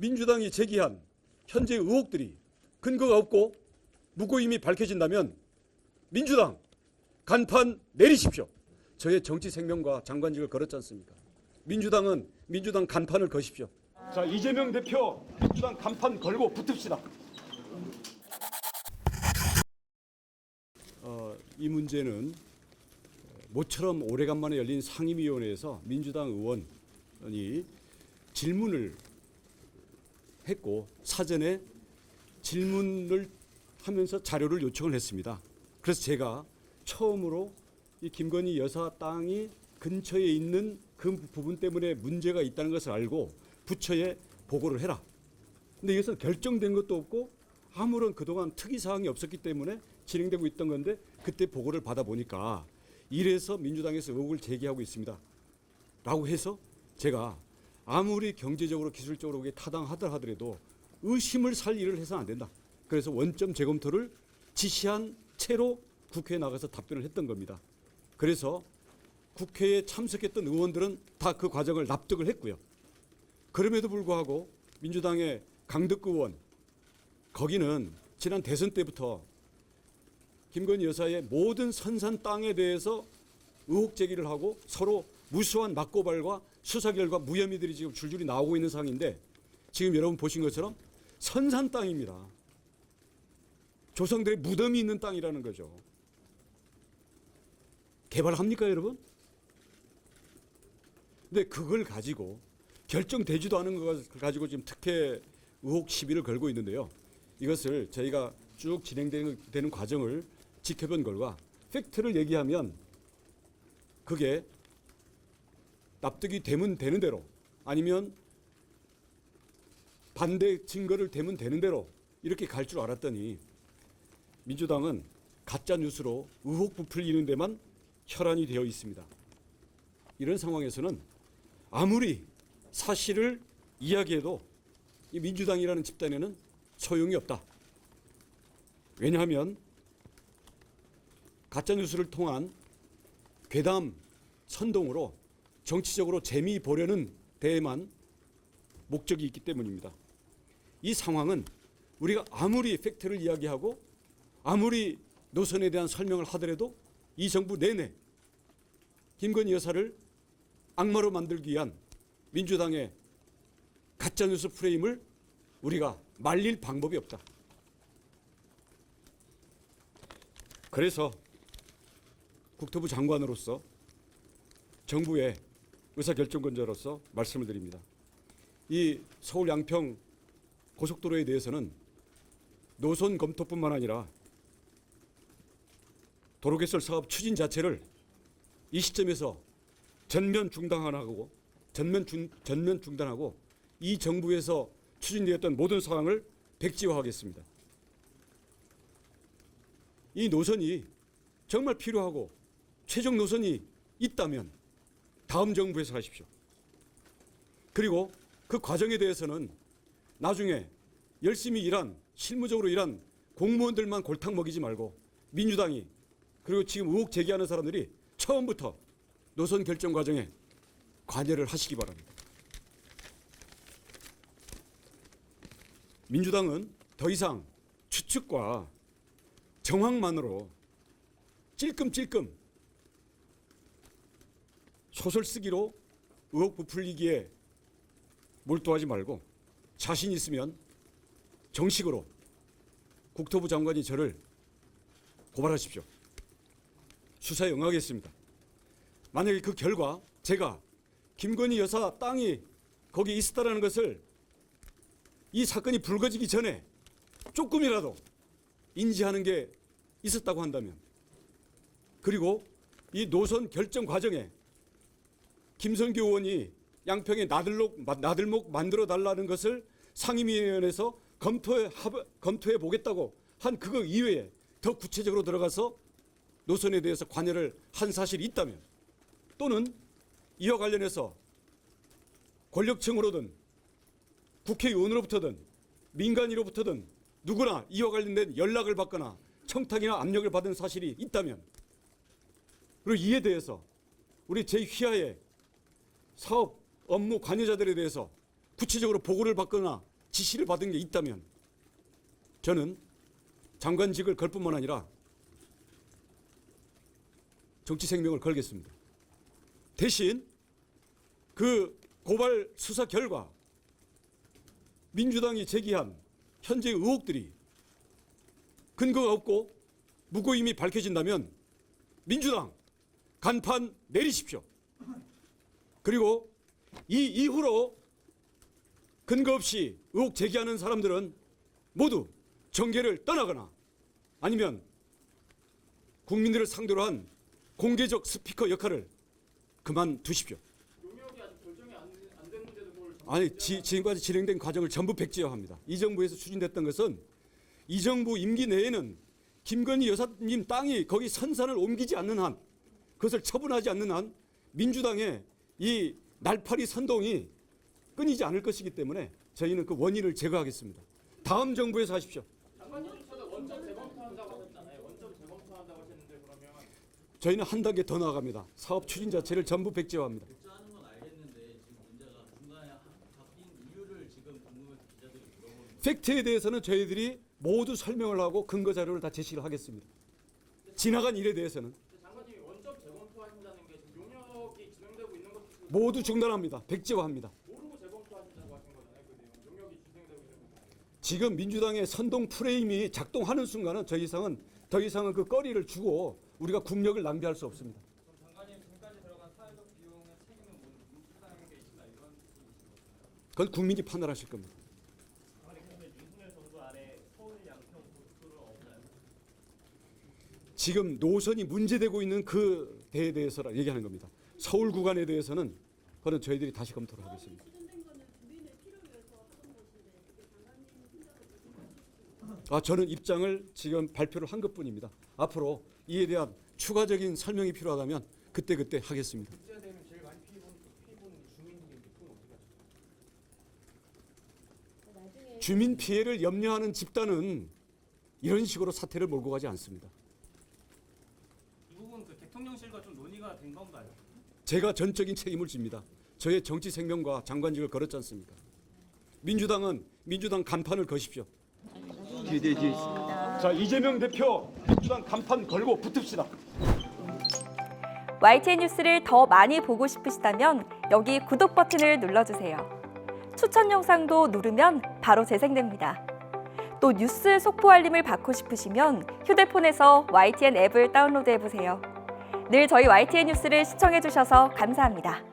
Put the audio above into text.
민주당이 제기한 현재 의혹들이 근거가 없고 무고임이 밝혀진다면 민주당 간판 내리십시오. 저의 정치 생명과 장관직을 걸었지 않습니까? 민주당은 민주당 간판을 거십시오. 자, 이재명 대표 민주당 간판 걸고 붙읍시다. 이 문제는 모처럼 오래간만에 열린 상임위원회에서 민주당 의원이 질문을 했고 사전에 질문을 하면서 자료를 요청을 했습니다. 그래서 제가 처음으로 이 김건희 여사 땅이 근처에 있는 그 부분 때문에 문제가 있다는 것을 알고 부처에 보고를 해라. 근데 이것은 결정된 것도 없고 아무런 그동안 특이사항이 없었기 때문에 진행되고 있던 건데 그때 보고를 받아보니까 이래서 민주당에서 의혹을 제기하고 있습니다. 라고 해서 제가 아무리 경제적으로 기술적으로 그게 타당하더라도 의심을 살 일을 해서는 안 된다. 그래서 원점 재검토를 지시한 채로 국회에 나가서 답변을 했던 겁니다. 그래서 국회에 참석했던 의원들은 다 그 과정을 납득을 했고요. 그럼에도 불구하고 민주당의 강덕구 의원 거기는 지난 대선 때부터 김건희 여사의 모든 선산 땅에 대해서 의혹 제기를 하고 서로 무수한 맞고발과 수사 결과 무혐의들이 지금 줄줄이 나오고 있는 상황인데 지금 여러분 보신 것처럼 선산 땅입니다. 조상들의 무덤이 있는 땅이라는 거죠. 개발합니까 여러분? 근데 그걸 가지고 결정되지도 않은 걸 가지고 지금 특혜 의혹 시비를 걸고 있는데요. 이것을 저희가 쭉 진행되는 과정을 지켜본 결과 팩트를 얘기하면 그게 납득이 되면 되는 대로 아니면 반대 증거를 대면 되는 대로 이렇게 갈 줄 알았더니 민주당은 가짜 뉴스로 의혹 부풀리는 데만 혈안이 되어 있습니다. 이런 상황에서는 아무리 사실을 이야기해도 이 민주당이라는 집단에는 소용이 없다. 왜냐하면 가짜 뉴스를 통한 괴담 선동으로 정치적으로 재미 보려는 데에만 목적이 있기 때문입니다. 이 상황은 우리가 아무리 팩트를 이야기하고 아무리 노선에 대한 설명을 하더라도 이 정부 내내 김건희 여사를 악마로 만들기 위한 민주당의 가짜뉴스 프레임을 우리가 말릴 방법이 없다. 그래서 국토부 장관으로서 정부의 의사결정권자로서 말씀을 드립니다. 이 서울 양평 고속도로에 대해서는 노선 검토뿐만 아니라 도로개설 사업 추진 자체를 이 시점에서 전면 중단하고 이 정부에서 추진되었던 모든 사항을 백지화하겠습니다. 이 노선이 정말 필요하고 최종 노선이 있다면 다음 정부에서 하십시오. 그리고 그 과정에 대해서는 나중에 열심히 일한 실무적으로 일한 공무원들만 골탕 먹이지 말고 민주당이 그리고 지금 의혹 제기하는 사람들이 처음부터 노선 결정 과정에 관여를 하시기 바랍니다. 민주당은 더 이상 추측과 정황만으로 찔끔찔끔 소설 쓰기로 의혹 부풀리기에 몰두하지 말고 자신 있으면 정식으로 국토부 장관이 저를 고발하십시오. 수사에 응하겠습니다. 만약에 그 결과 제가 김건희 여사 땅이 거기 있었다는 것을 이 사건이 불거지기 전에 조금이라도 인지하는 게 있었다고 한다면 그리고 이 노선 결정 과정에 김성교 의원이 양평에 나들목 만들어 달라는 것을 상임위원회에서 검토해 보겠다고 한 그거 이외에 더 구체적으로 들어가서 노선에 대해서 관여를 한 사실이 있다면 또는 이와 관련해서 권력층으로든 국회의원으로부터든 민간인으로부터든 누구나 이와 관련된 연락을 받거나 청탁이나 압력을 받은 사실이 있다면 그리고 이에 대해서 우리 제1화의 사업 업무 관여자들에 대해서 구체적으로 보고를 받거나 지시를 받은 게 있다면 저는 장관직을 걸 뿐만 아니라 정치 생명을 걸겠습니다. 대신 그 고발 수사 결과 민주당이 제기한 현재 의혹들이 근거가 없고 무고임이 밝혀진다면 민주당 간판 내리십시오. 그리고 이 이후로 근거 없이 의혹 제기하는 사람들은 모두 정계를 떠나거나 아니면 국민들을 상대로 한 공개적 스피커 역할을 그만두십시오. 용역이 아직 결정이 안 된 문제도 그걸 아니 지금까지 진행된 과정을 전부 백지화합니다. 이 정부에서 추진됐던 것은 이 정부 임기 내에는 김건희 여사님 땅이 거기 선산을 옮기지 않는 한, 그것을 처분하지 않는 한 민주당의 이 날파리 선동이 끊이지 않을 것이기 때문에 저희는 그 원인을 제거하겠습니다. 다음 정부에서 하십시오. 장관님께서 원점 재검토한다고 하셨잖아요. 원점 재검토한다고 하셨는데 그러면 저희는 한 단계 더 나아갑니다. 사업 추진 자체를 전부 백지화합니다. 백지하는 건 알겠는데 지금 문제가 중간에 바뀐 이유를 지금 궁금해서 기자들이 물어보는 거예요. 팩트에 대해서는 저희들이 모두 설명을 하고 근거 자료를 다 제시를 하겠습니다. 지나간 일에 대해서는 장관님이 원점 재검토하신다는 게 지금 용역이 진행되고 있는 것도 모두 중단합니다. 백지화합니다. 모르고 재검토하신다고 하신 거잖아요. 그 내용 용역이 진행되고 있는 거. 지금 민주당의 선동 프레임이 작동하는 순간은 더 이상은 그 거리를 주고 우리가 국력을 낭비할 수 없습니다. 그럼 장관님 지금까지 들어간 사회적 비용의 책임은 민주당에게 있다 이런 뜻이신가요? 그건 국민이 판단하실 겁니다. 장관님 그러면 윤석열 정부 안에 서울 양평 고속도로는 없나요? 지금 노선이 문제되고 있는 그 데에 대해서 얘기하는 겁니다. 서울 구간에 대해서는 그건 저희들이 다시 검토를 하겠습니다. 추진된 거는 주민의 필요를 위해서 하던 것인데 그게 장관님 혼자서 무슨 저는 입장을 지금 발표를 한 것뿐입니다. 앞으로 이에 대한 추가적인 설명이 필요하다면 그때 하겠습니다. 문제되면 제일 많이 피해본 주민인데 그건 어떻게 하실까요? 나중에 주민 피해를 염려하는 집단은 이런 식으로 사태를 몰고 가지 않습니다. 이 부분 그 대통령실과 좀 논의가 된 건가요? 제가 전적인 책임을 집니다. 저의 정치 생명과 장관직을 걸었지 않습니까? 민주당은 민주당 간판을 거십시오. 자, 이재명 대표 민주당 간판 걸고 붙읍시다. YTN 뉴스를 더 많이 보고 싶으시다면 여기 구독 버튼을 눌러주세요. 추천 영상도 누르면 바로 재생됩니다. 또 뉴스 속보 알림을 받고 싶으시면 휴대폰에서 YTN 앱을 다운로드해보세요. 늘 저희 YTN 뉴스를 시청해주셔서 감사합니다.